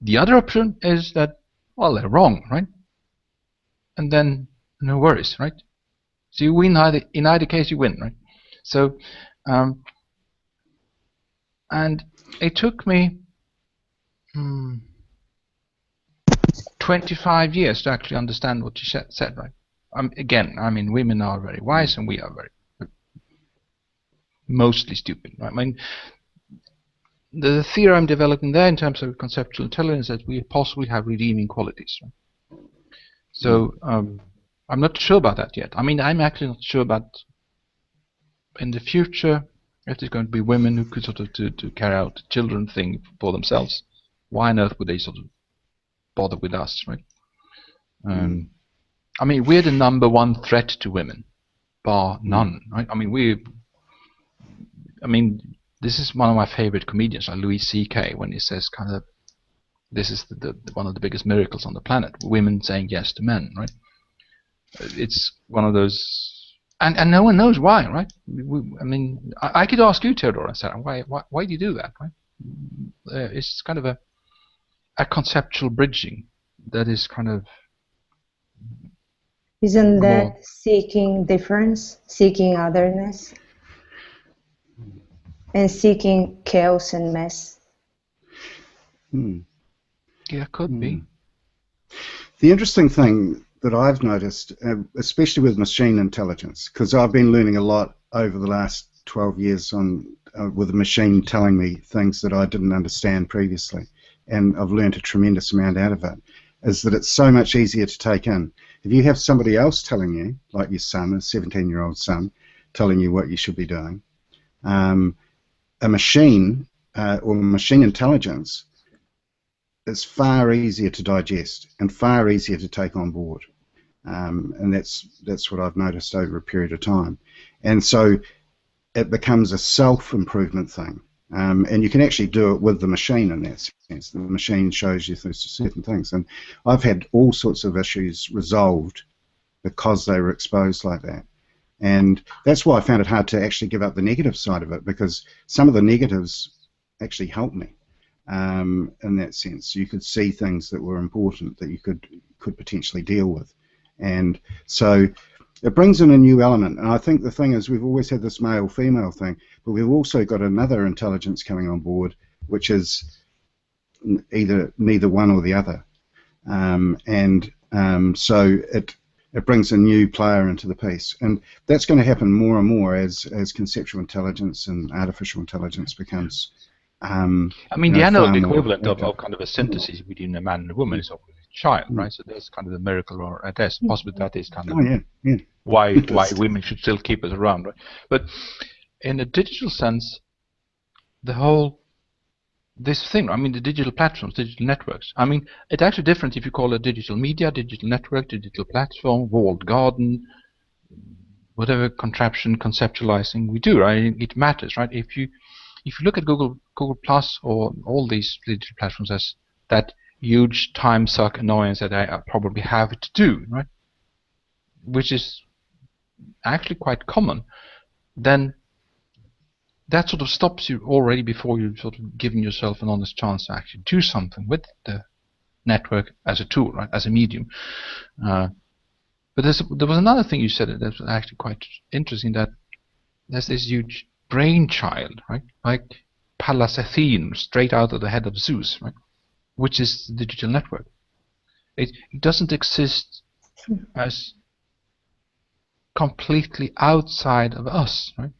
The other option is that, well, they're wrong, right? And then no worries, right? So you win in either case, you win, right? So, and it took me 25 years to actually understand what you said, right? Again, I mean, women are very wise and we are very mostly stupid, right? I mean, the theory I'm developing there in terms of conceptual intelligence is that we possibly have redeeming qualities, right? So I'm not sure about that yet. I mean, I'm actually not sure about in the future if there's going to be women who could sort of to carry out the children thing for themselves. Why on earth would they sort of bother with us, right? I mean, we're the #1 threat to women, bar none, right? I mean, this is one of my favorite comedians, like Louis C.K., when he says kind of, this is one of the biggest miracles on the planet, women saying yes to men, right? It's one of those, and no one knows why, right? I mean, I could ask you, Teodora, Sarah, why do you do that, right? It's kind of a conceptual bridging that is kind of... Isn't that seeking difference, seeking otherness, and seeking chaos and mess? Yeah, could be. The interesting thing that I've noticed, especially with machine intelligence, because I've been learning a lot over the last 12 years with the machine telling me things that I didn't understand previously, and I've learned a tremendous amount out of it, is that it's so much easier to take in. If you have somebody else telling you, like your son, a 17-year-old son, telling you what you should be doing, a machine or machine intelligence is far easier to digest and far easier to take on board. And that's what I've noticed over a period of time. And so it becomes a self-improvement thing. And you can actually do it with the machine in that sense. The machine shows you certain things. And I've had all sorts of issues resolved because they were exposed like that. And that's why I found it hard to actually give up the negative side of it, because some of the negatives actually helped me in that sense. You could see things that were important that you could potentially deal with. And so it brings in a new element, and I think the thing is we've always had this male-female thing, but we've also got another intelligence coming on board, which is neither one or the other, so it brings a new player into the piece, and that's going to happen more and more as conceptual intelligence and artificial intelligence becomes. I mean, the analog equivalent of kind of a synthesis between a man and a woman is obviously a child, right? So there's kind of the miracle, or at least possibly that is kind of why women should still keep us around, right? But in a digital sense, this thing, I mean, the digital platforms, digital networks, I mean, it's actually different if you call it digital media, digital network, digital platform, walled garden, whatever contraption, conceptualizing we do, right? It matters, right? If you look at Google Plus or all these digital platforms as that huge time suck annoyance that I probably have to do, right? Which is actually quite common, then that sort of stops you already before you sort of giving yourself an honest chance to actually do something with the network as a tool, right, as a medium. But there was another thing you said that was actually quite interesting, that there's this huge brainchild, right, like Pallas Athene, straight out of the head of Zeus, right, which is the digital network. It doesn't exist as completely outside of us, right?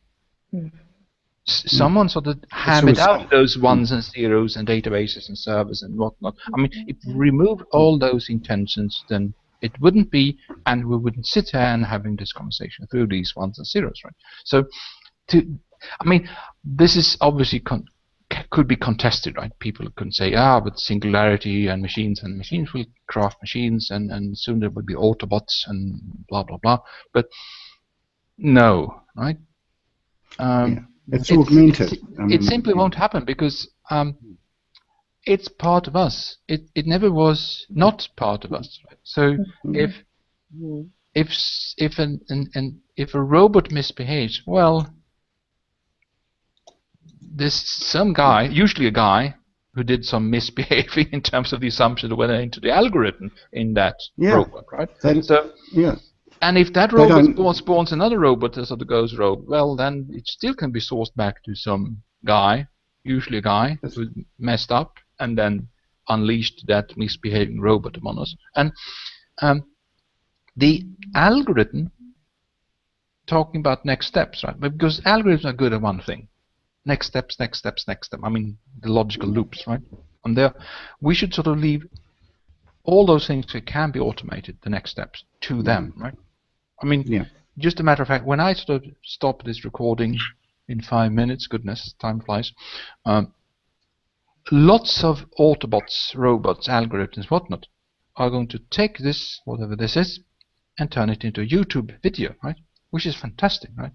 Someone sort of hammered out those ones and zeros and databases and servers and whatnot. I mean, if we remove all those intentions, then it wouldn't be, and we wouldn't sit here and having this conversation through these ones and zeros, right? So, I mean, this is obviously could be contested, right? People could say, but singularity and machines will craft machines, and soon there will be Autobots and blah blah blah. But no, right? It's augmented. It simply won't happen, because it's part of us. It never was not part of us. Right? So if a robot misbehaves, well, there's some guy, usually a guy, who did some misbehaving in terms of the assumption that went into the algorithm in that robot, right? And if that robot spawns another robot as it goes rogue, well, then it still can be sourced back to some guy, usually a guy who messed up, and then unleashed that misbehaving robot upon us. And the algorithm, talking about next steps, right? Because algorithms are good at one thing: next steps, next steps, next step. I mean, the logical loops, right? And there, we should sort of leave all those things that can be automated, the next steps, to them, right? I mean, just a matter of fact, when I sort of stop this recording in 5 minutes, goodness, time flies, lots of Autobots, robots, algorithms, whatnot, are going to take this, whatever this is, and turn it into a YouTube video, right? Which is fantastic, right?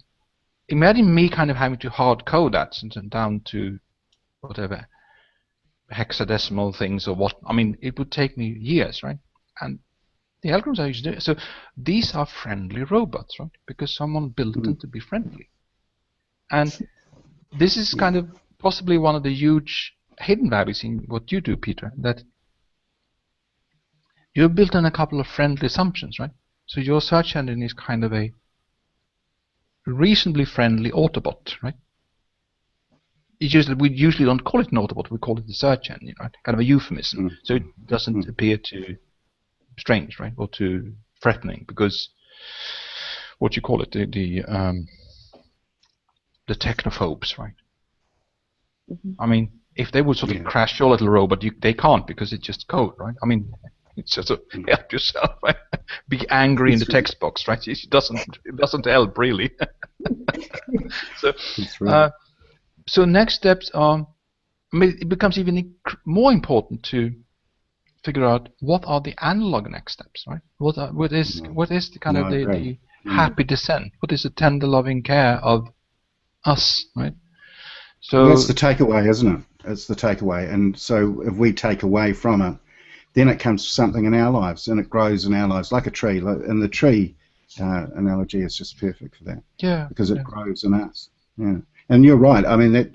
Imagine me kind of having to hard code that and down to whatever hexadecimal things or what. I mean, it would take me years, right? And the algorithms are usually so these are friendly robots, right? Because someone built them to be friendly. And this is kind of possibly one of the huge hidden values in what you do, Peter, that you're built on a couple of friendly assumptions, right? So your search engine is kind of a reasonably friendly Autobot, right? We usually don't call it an Autobot, we call it the search engine, right? Kind of a euphemism, so it doesn't appear too strange, right, or too threatening, because what you call it, the technophobes, right? I mean, if they would sort of crash your little robot, they can't, because it's just code, right? I mean, it's just a help yourself, right? Be angry in the text box, right? It doesn't help really. So, so next steps are. I mean, it becomes even more important to figure out what are the analog next steps, right? What is the kind of the happy descent? What is the tender loving care of us, right? So that's the takeaway, isn't it? It's the takeaway, and so if we take away from it, then it comes something in our lives, and it grows in our lives like a tree. And the tree analogy is just perfect for that. Yeah. Because it grows in us. Yeah. And you're right. I mean,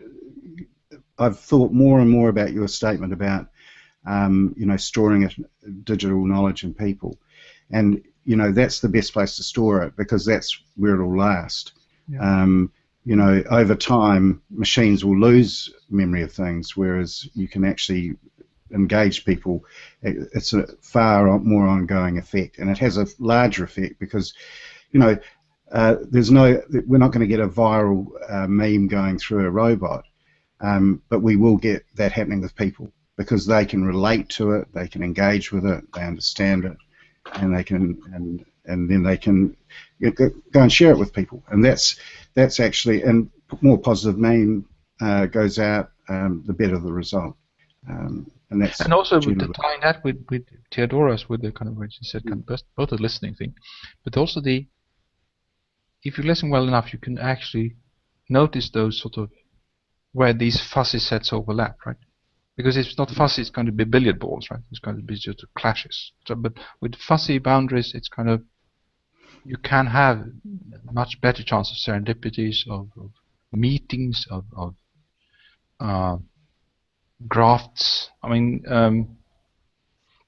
I've thought more and more about your statement about storing digital knowledge in people, and that's the best place to store it, because that's where it'll last. Yeah. Over time, machines will lose memory of things, whereas you can actually engage people. It's a far more ongoing effect, and it has a larger effect because, we're not going to get a viral meme going through a robot, but we will get that happening with people, because they can relate to it, they can engage with it, they understand it, and they can and then they can go and share it with people, and that's actually, and more positive meme goes out, the better the result. And also with tying that with Teodora's, with the kind of what you said, kind of both the listening thing, but also if you listen well enough, you can actually notice those sort of where these fuzzy sets overlap, right? Because if it's not fuzzy, it's going to be billiard balls, right? It's going to be just clashes. So, but with fuzzy boundaries, it's kind of, you can have much better chance of serendipities, of meetings, of grafts. I mean,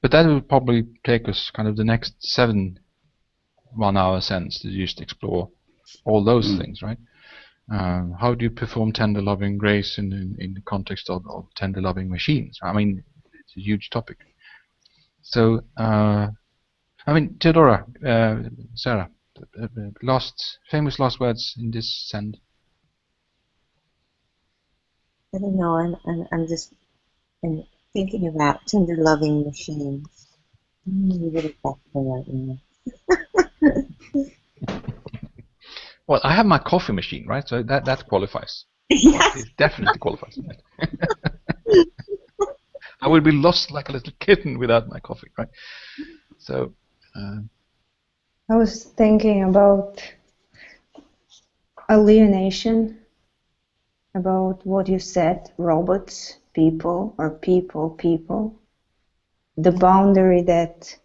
but that will probably take us kind of the next 7 1-hour sessions to just explore all those things, right? How do you perform tender loving grace in the context of tender loving machines? I mean, it's a huge topic. So, I mean, Teodora, Zara, famous last words in this send. I don't know. I'm just thinking about tender loving machines. I'm really practical right now. Well, I have my coffee machine, right? So that qualifies. Yes. It definitely qualifies. I would be lost like a little kitten without my coffee, right? So. I was thinking about alienation, about what you said, robots, people, or people, the boundary that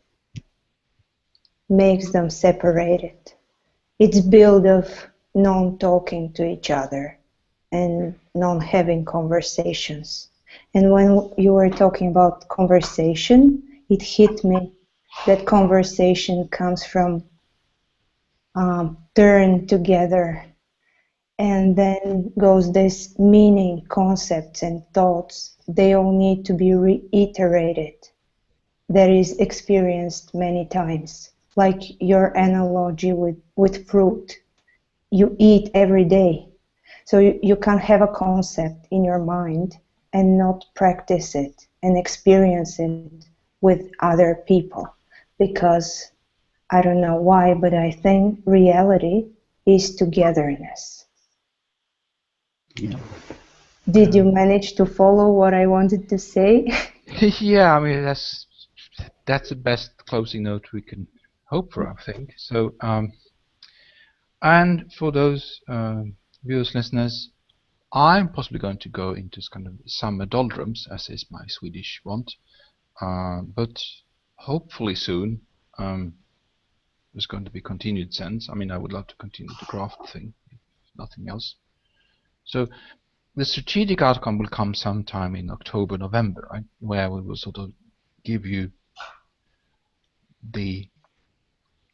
makes them separated. It's built of non-talking to each other and non-having conversations. And when you were talking about conversation, it hit me that conversation comes from turn together. And then goes this meaning, concepts, and thoughts. They all need to be reiterated. That is experienced many times. Like your analogy with fruit. You eat every day. So you can't have a concept in your mind and not practice it and experience it with other people. Because I don't know why, but I think reality is togetherness. Yeah. Did you manage to follow what I wanted to say? Yeah, I mean that's the best closing note we can hope for, I think. So, and for those viewers, listeners, I'm possibly going to go into kind of summer doldrums, as is my Swedish want, but hopefully soon there's going to be continued sense. I mean, I would love to continue the craft thing, if nothing else. So the strategic outcome will come sometime in October, November, right? Where we will sort of give you the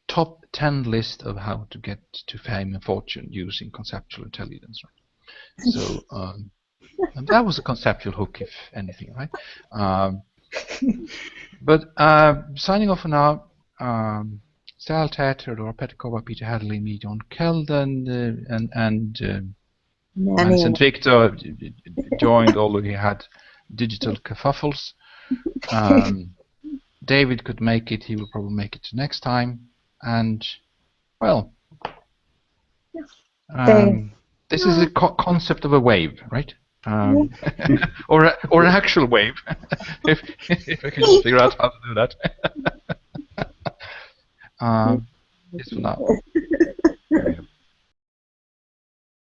top 10 list of how to get to fame and fortune using conceptual intelligence, right? So and that was a conceptual hook, if anything, right? But signing off for now. Zara, Altair, Teodora, Petkova, Peter Hatherley, me, John Kellden, and St. Victor joined, although he had digital kerfuffles. David could make it. He will probably make it next time. And, well, this is a concept of a wave, right? or an actual wave, if I can just figure out how to do that. Yes, for now.